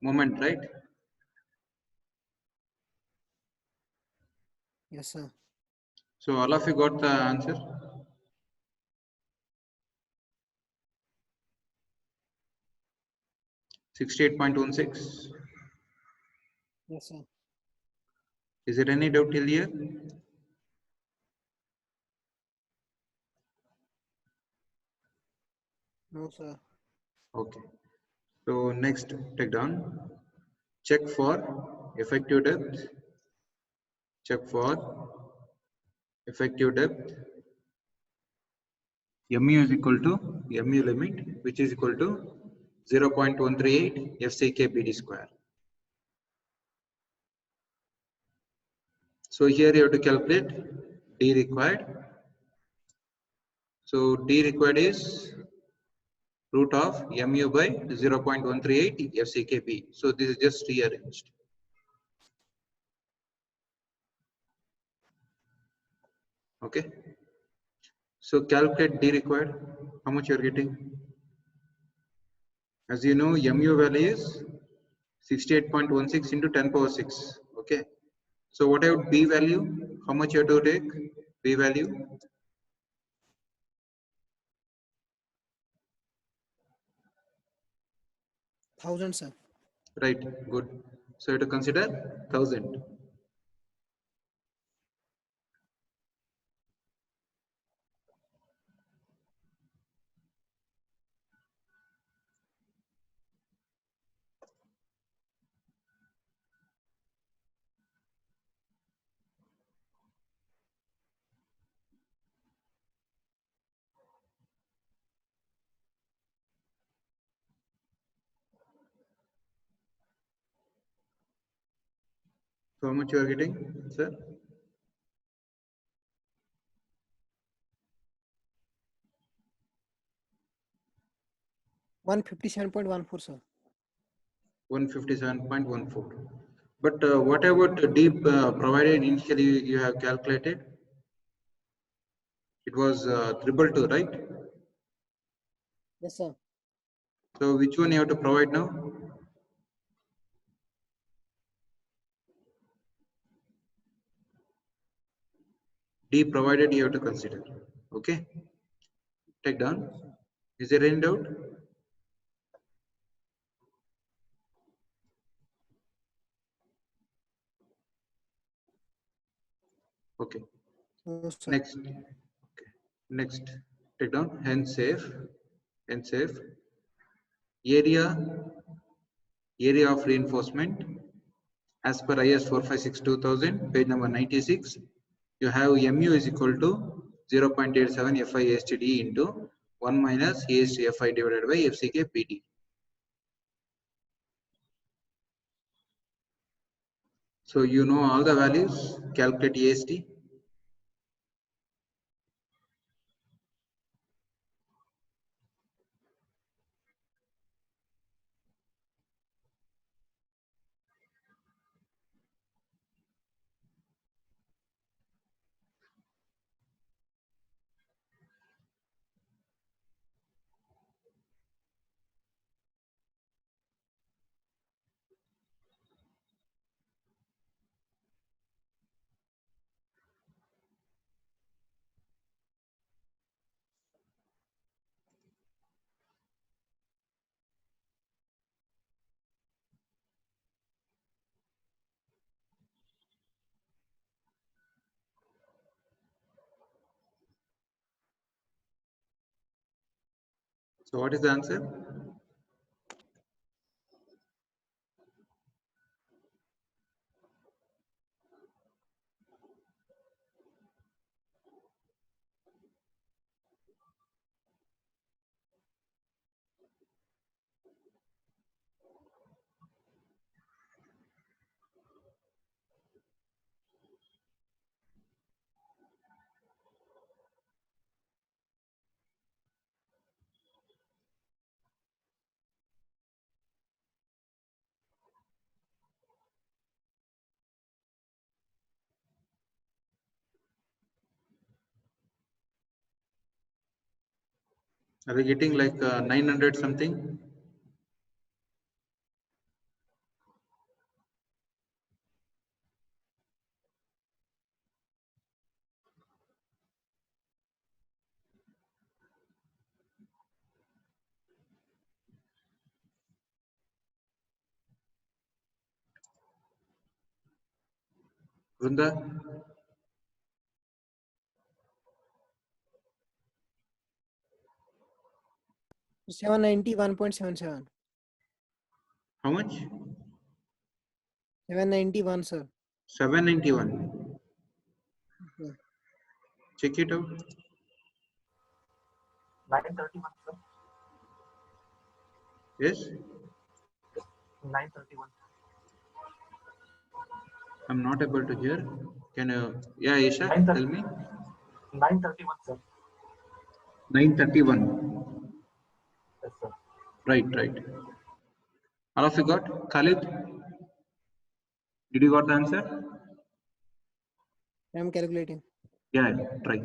moment, right? Yes, sir. So all of you got the answer? $68.16. Yes, sir. Is there any doubt till here? No, sir. Okay. So next, take down. Check for effective depth. Check for effective depth. Mu is equal to mu limit, which is equal to 0.138 FCK BD square. So here you have to calculate D required. So D required is root of mu by 0.138 FCKB. So this is just rearranged. Okay. So calculate D required. How much you are getting? As you know, mu value is 68.16 into 10 power 6. Okay. So what about B value? How much you have to take? B value? 1,000, sir. Right. Good. So you have to consider 1000. So how much you are getting, sir? 157.14, sir. 157.14. But what about the deep provided initially you have calculated? It was 222, right? Yes, sir. So which one you have to provide now? D provided you have to consider. Okay. Take down. Is there any doubt? Okay. No, sir. Next. Okay. Next. Take down. Hence safe. Hence safe. Area of reinforcement as per IS 456-2000, page number 96. You have mu is equal to 0.87 Fi STD into 1 minus AST Fi divided by FCK PT. So you know all the values, calculate AST. So what is the answer? Are we getting like 900 something? Vrunda? 791.77. How much? 791, sir. 791. Okay. Check it out. 931, sir. Yes, 931. I'm not able to hear. Can you? Yeah, Isha, tell me. 931, sir. 931. Yes, sir. Right, right. All of you got? Khalid, did you got the answer? I'm calculating. Yeah, try.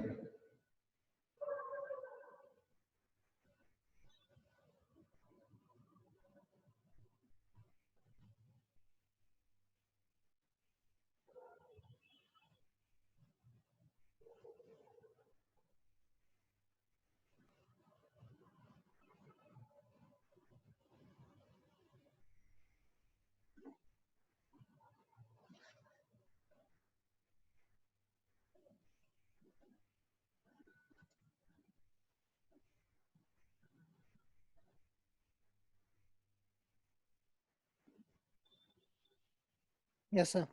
Yes, sir.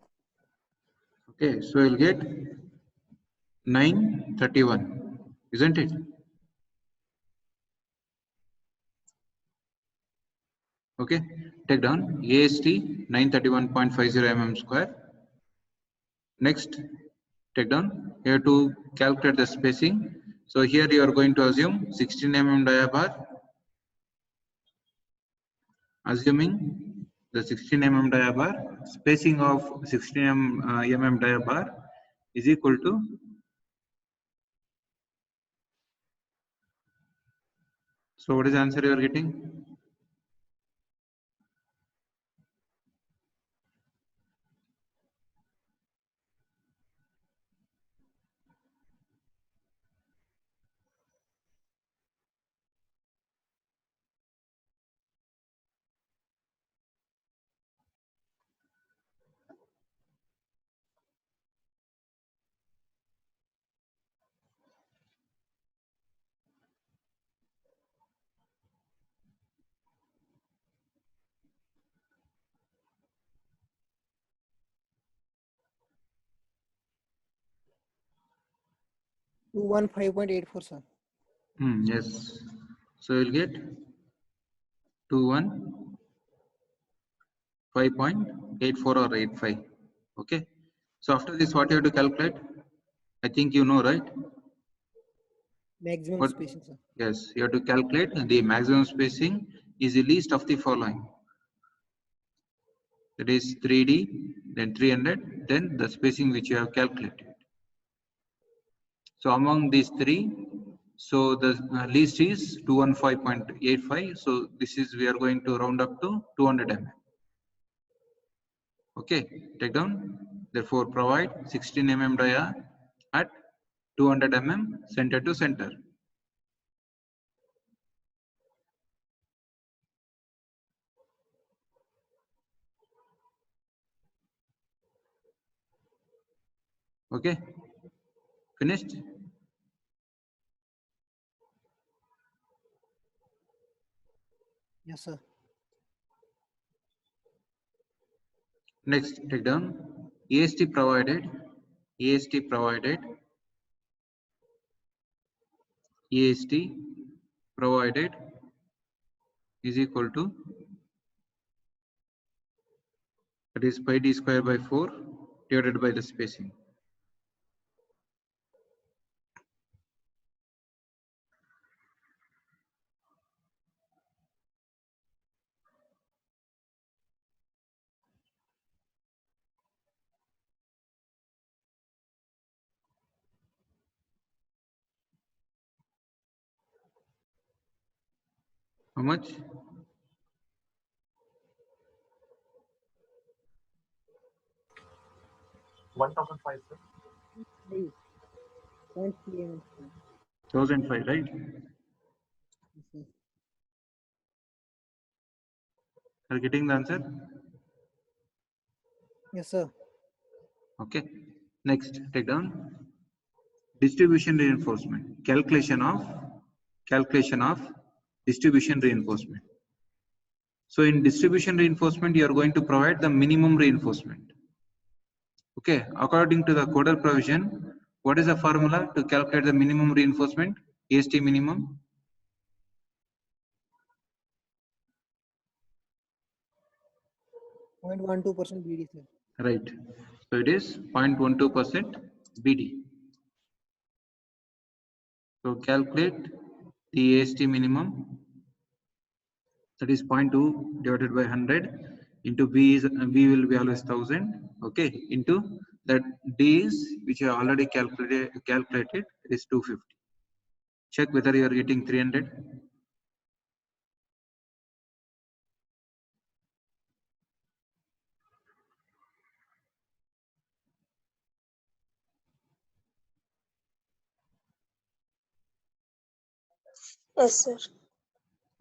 Okay, so you'll get 931, isn't it? Okay, take down AST 931.50 mm square. Next, take down. You have to calculate the spacing. So here you are going to assume 16 mm dia bar. Assuming the 16 mm dia bar, spacing of 16 mm dia bar is equal to so what is the answer you are getting? Two one 5.84, sir. Yes. So you'll get 215.84 or 85. Okay. So after this, what you have to calculate? I think you know, right? Maximum What? spacing, sir. Yes, you have to calculate the maximum spacing is the least of the following. That is 3D, then 300, then the spacing which you have calculated. So among these three, so the least is 215.85. So this is we are going to round up to 200 mm. Okay, take down. Therefore, provide 16 mm dia at 200 mm center to center. Okay, finished? Yes, sir. Next, take down. EST provided, EST provided, EST provided is equal to, that is pi d square by 4 divided by the spacing. How much? 1005, sir. 0.3 mm. 1005, right? Yes, sir. Are you getting the answer? Yes, sir. Okay. Next, take down distribution reinforcement. Calculation of distribution reinforcement. So in distribution reinforcement, you are going to provide the minimum reinforcement. Okay, according to the Codal provision, what is the formula to calculate the minimum reinforcement? AST minimum. 0.12% BD, sir. Right. So it is 0.12% BD. So calculate the AST minimum. That is 0.2 divided by 100 into B is B will be always 1000. Okay, into that D is which I already calculated is 250. Check whether you are getting 300. Yes, sir.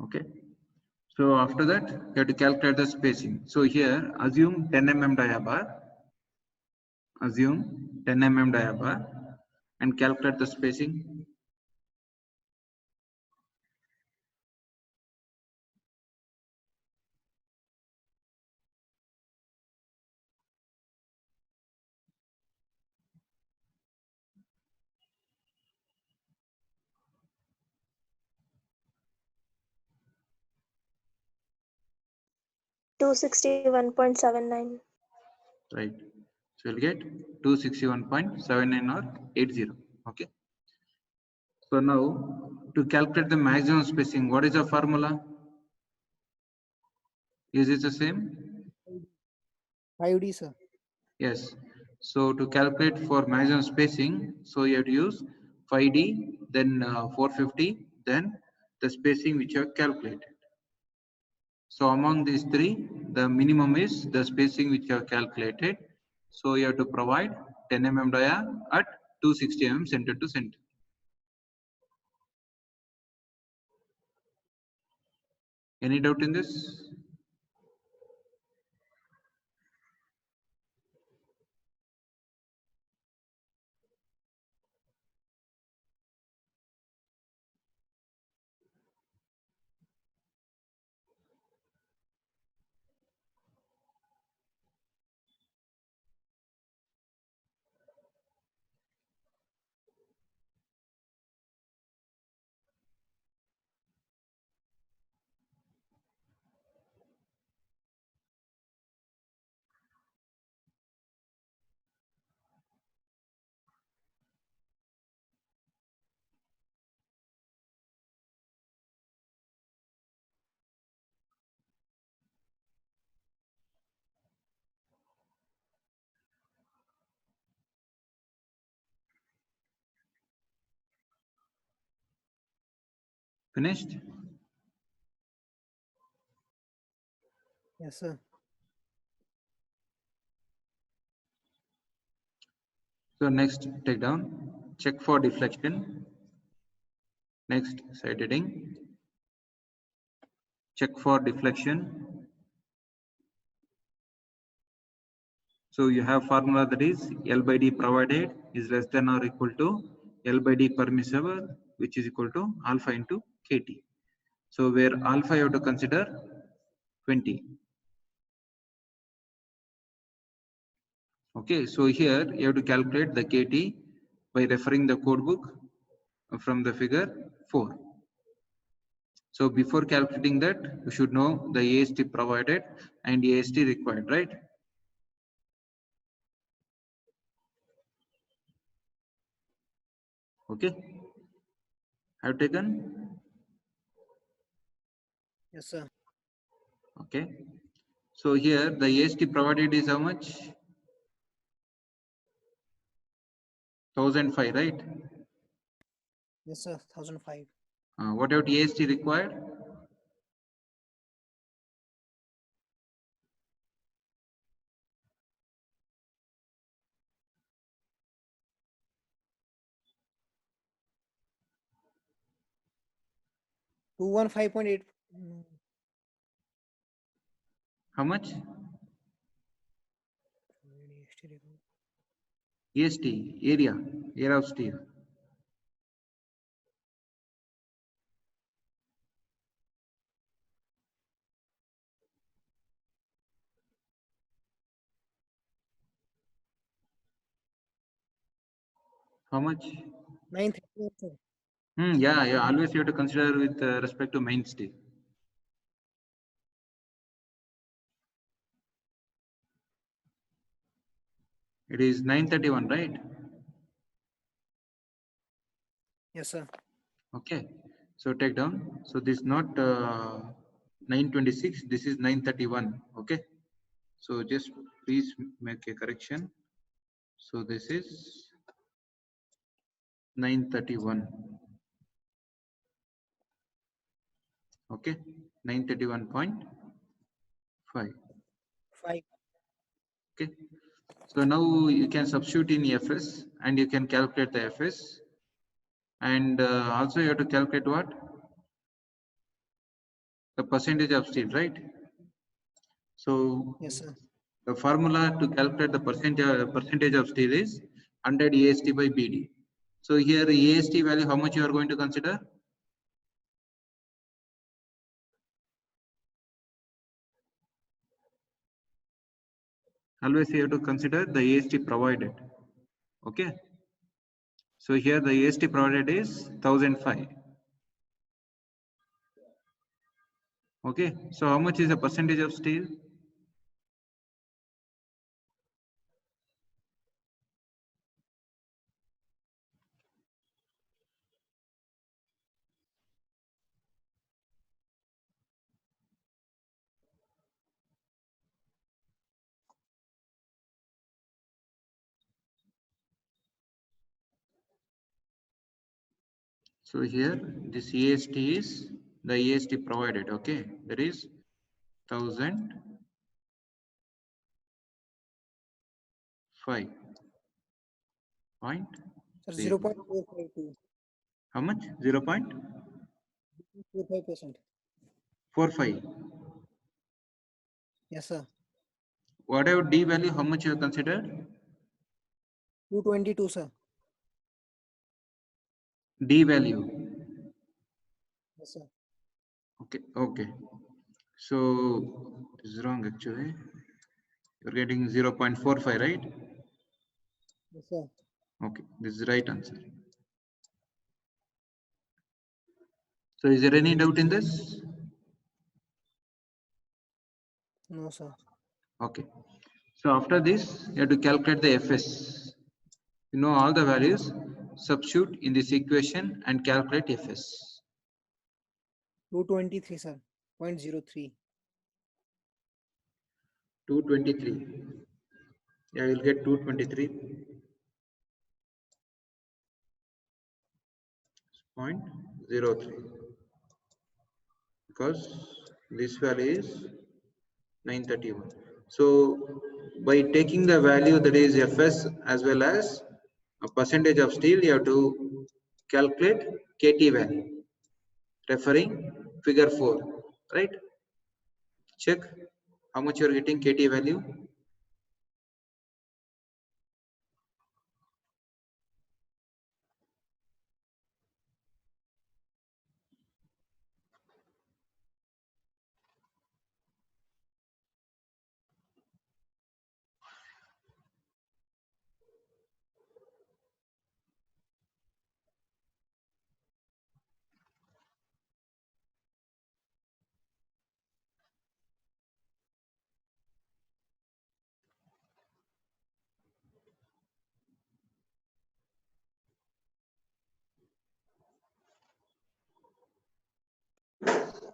Okay. So after that, you have to calculate the spacing. So here, assume 10 mm diabar. Assume 10 mm diabar and calculate the spacing. Two 261.79. Right. So you'll get 261.79 or 80. Okay. So now to calculate the maximum spacing, what is the formula? Is it the same? 5D, sir. Yes. So to calculate for maximum spacing, so you have to use 5D, then 450, then the spacing which you have calculated. So among these three, the minimum is the spacing which you have calculated. So you have to provide 10 mm dia at 260 mm center to center. Any doubt in this? Finished? Yes, sir. So next, take down, check for deflection. Next, side heading, check for deflection. So you have formula that is L by D provided is less than or equal to L by D permissible, which is equal to alpha into KT. So where alpha you have to consider 20. Okay, so here you have to calculate the KT by referring the code book from the figure 4. So before calculating that, you should know the AST provided and AST required, right? Okay. Have taken? Yes, sir. Okay. So here the AST provided is how much? 1005, right? Yes, sir. 1005. What about AST required? 215.8. How much? AST, area of steel. How much? 931, sir. Yeah. Always you have to consider with respect to main steel. It is 931, right? Yes, sir. Okay. So take down. So this is not 926. This is 931. Okay. So just please make a correction. So this is 931. Okay. 931.5. 5. Okay. So now you can substitute in FS and you can calculate the FS. And also you have to calculate what? The percentage of steel, right? So Yes, sir. the formula to calculate the percentage of steel is 100 AST by BD. So here AST value, how much you are going to consider? Always you have to consider the AST provided. Okay. So here the AST provided is 1005. Okay. So how much is the percentage of steel? So here this AST is the AST provided. Okay. That is 1005. Point. Sir, 0.452. How much? 45%. 0.45. Yes, sir. Whatever D value, how much you have considered? 222, sir. D value. Yes, sir. Okay. So this is wrong actually. You're getting 0.45, right? Yes, sir. Okay, this is the right answer. So is there any doubt in this? No, sir. Okay. So after this, you have to calculate the FS. You know all the values, substitute in this equation and calculate FS. 223, sir. 0.03. 223. Yeah, you'll get 223. 0.03. Because this value is 931. So by taking the value that is Fs as well as a percentage of steel, you have to calculate KT value, referring figure 4, right? Check how much you are getting KT value.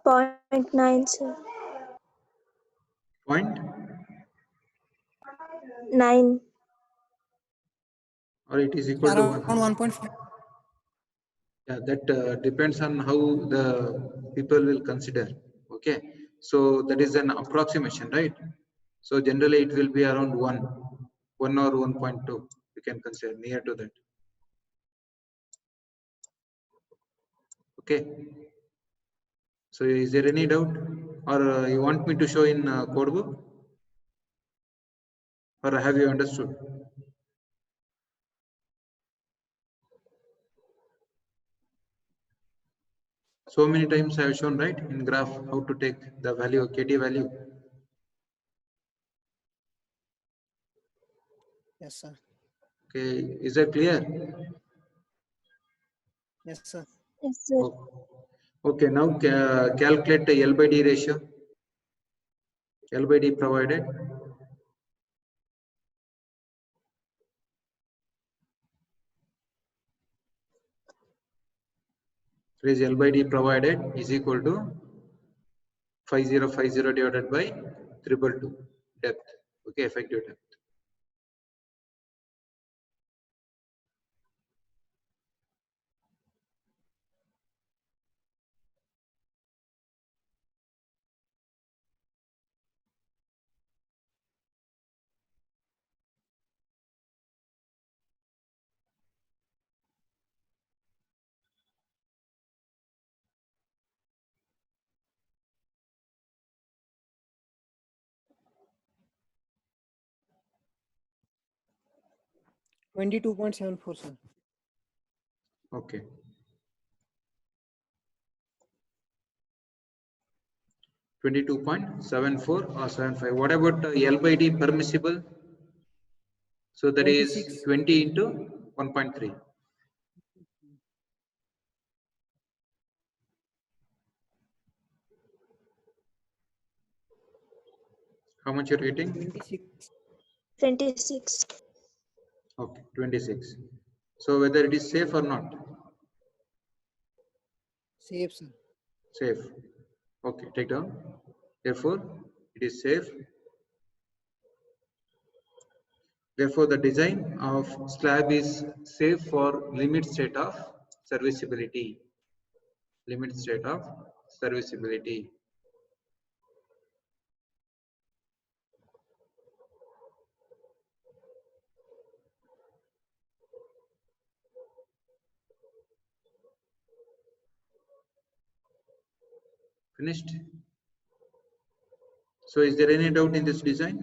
Point 9, sir. Point 9. or it is equal to Around 1. 1.5. Yeah, that depends on how the people will consider. Okay, so that is an approximation, right? So generally it will be around 1 or 1.2. You can consider near to that. Okay. So is there any doubt, or you want me to show in code book, or have you understood? So many times I have shown, right, in graph how to take the value of KT value. Yes, sir. Okay, is that clear? Yes, sir. Yes, sir. Okay, now calculate the L by D ratio. L by D provided. Is L by D provided is equal to 5050 divided by 222 depth. Okay, effective depth. $22.74, sir. Okay. 22.74 or 75. What about L by D permissible? So that is 26. 20 into 1.3. How much you're getting? 26. 26. Okay, 26. So whether it is safe or not? Safe, sir. Safe. Okay, take down. Therefore, it is safe. Therefore, the design of slab is safe for limit state of serviceability. Limit state of serviceability. Finished? So is there any doubt in this design?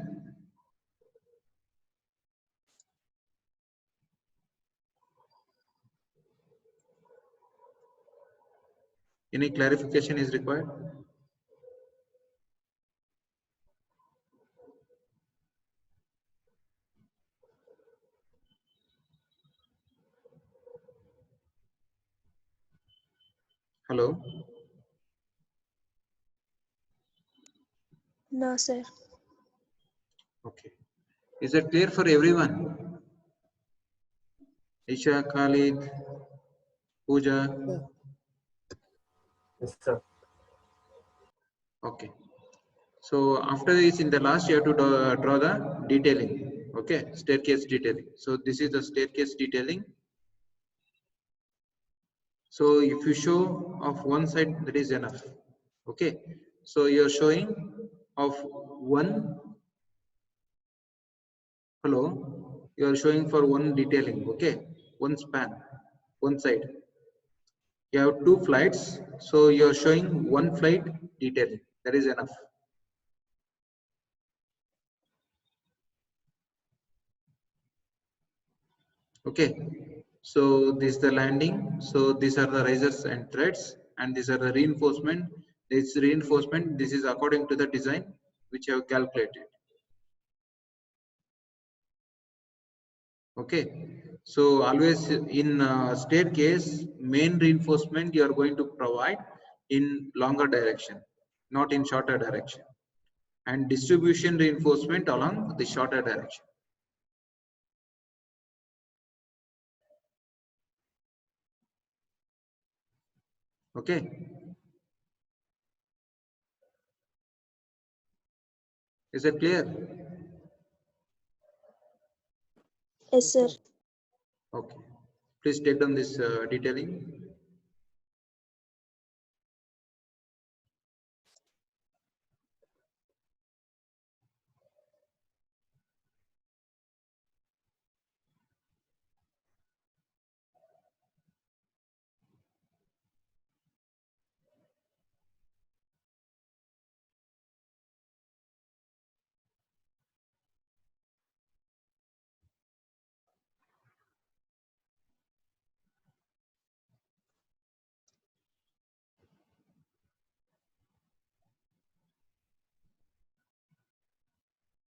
Any clarification is required? Hello? No, sir. Okay. Is that clear for everyone? Isha, Khalid, Pooja? Sir. Yes, sir. Okay. So after this, in the last, you have to draw the detailing. Okay, staircase detailing. So this is the staircase detailing. So if you show of one side, that is enough. Okay. So you're showing of one. Hello. You are showing for one detailing. Okay. One span, one side. You have two flights. So you're showing one flight detailing. That is enough. Okay, so this is the landing. So these are the risers and threads, and these are the reinforcement. This reinforcement, this is according to the design which I have calculated. Okay, so always in staircase, main reinforcement you are going to provide in longer direction, not in shorter direction, and distribution reinforcement along the shorter direction. Okay, is it clear? Yes, sir. Okay, please take down this detailing.